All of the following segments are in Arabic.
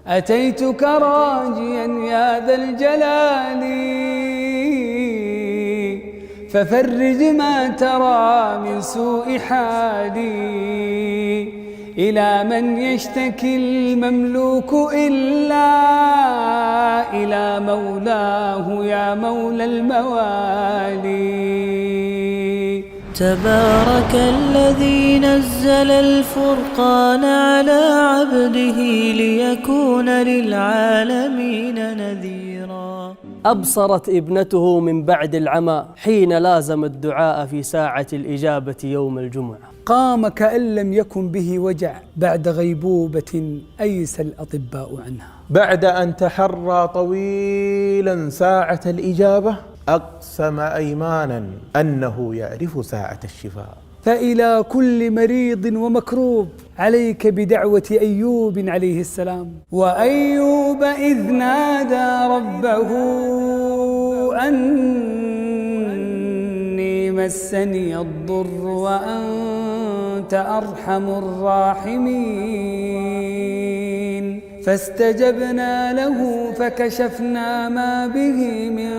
أتيتك راجيا يا ذا الجلال ففرج ما ترى من سوء حالي. إلى من يشتكي المملوك إلا إلى مولاه يا مولى الموالي. تبارك الذي نزل الفرقان على عبده ليكون للعالمين نذيرا. أبصرت ابنته من بعد العمى حين لازم الدعاء في ساعة الإجابة يوم الجمعة. قام كأن لم يكن به وجع بعد غيبوبة أيس الأطباء عنها. بعد أن تحرى طويلا ساعة الإجابة أقسم أيمانا أنه يعرف ساعة الشفاء. فإلى كل مريض ومكروب عليك بدعوة أيوب عليه السلام. وأيوب إذ نادى ربه أني مسني الضر وأنت أرحم الراحمين. فاستجبنا له فكشفنا ما به من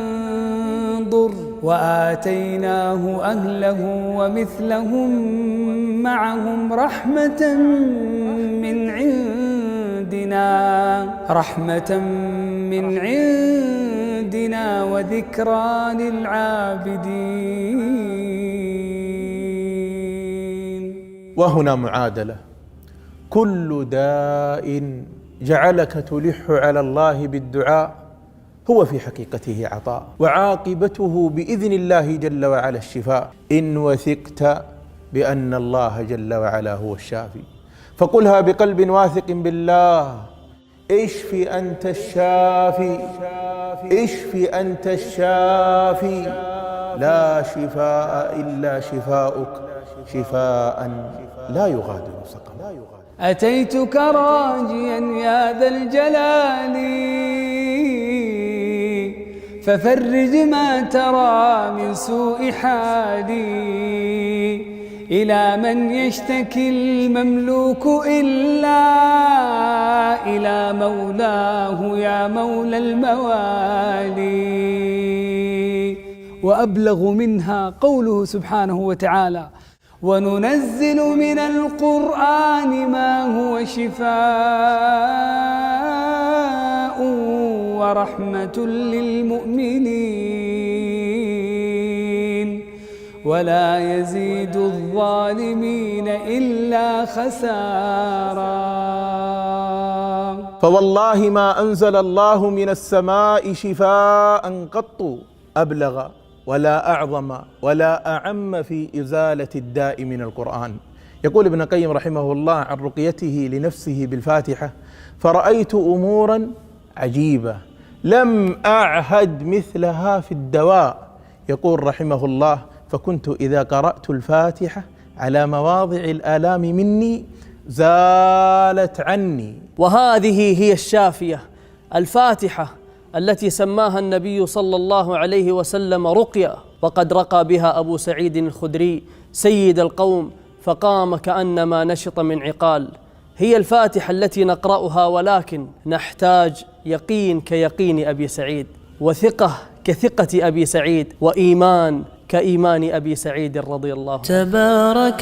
ضر وآتيناه أهله ومثلهم معهم رحمة من عندنا وذكرى للعابدين. وهنا معادلة: كل داء جعلك تلح على الله بالدعاء هو في حقيقته عطاء، وعاقبته بإذن الله جل وعلا الشفاء، إن وثقت بأن الله جل وعلا هو الشافي. فقلها بقلب واثق بالله: اشف أنت الشافي، اشف أنت الشافي، لا شفاء إلا شفاؤك، شفاء لا يغادر سقما. أتيتك راجيا يا ذا الجلال ففرج ما ترى من سوء حالي. إلى من يشتكي المملوك إلا إلى مولاه يا مولى الموالي. وأبلغ منها قوله سبحانه وتعالى: وننزل من القرآن ما هو شفاء ورحمة للمؤمنين ولا يزيد الظالمين إلا خسارا. فوالله ما أنزل الله من السماء شفاء قط أبلغ ولا أعظم ولا أعم في إزالة الداء من القرآن. يقول ابن القيم رحمه الله عن رقيته لنفسه بالفاتحة: فرأيت أمورا عجيبة لم أعهد مثلها في الدواء. يقول رحمه الله: فكنت إذا قرأت الفاتحة على مواضع الآلام مني زالت عني. وهذه هي الشافية الفاتحة التي سماها النبي صلى الله عليه وسلم رقية، وقد رقى بها أبو سعيد الخدري سيد القوم فقام كأنما نشط من عقال. هي الفاتحة التي نقرأها، ولكن نحتاج يقين كيقين أبي سعيد، وثقة كثقة أبي سعيد، وإيمان كإيمان أبي سعيد رضي الله عنه. تبارك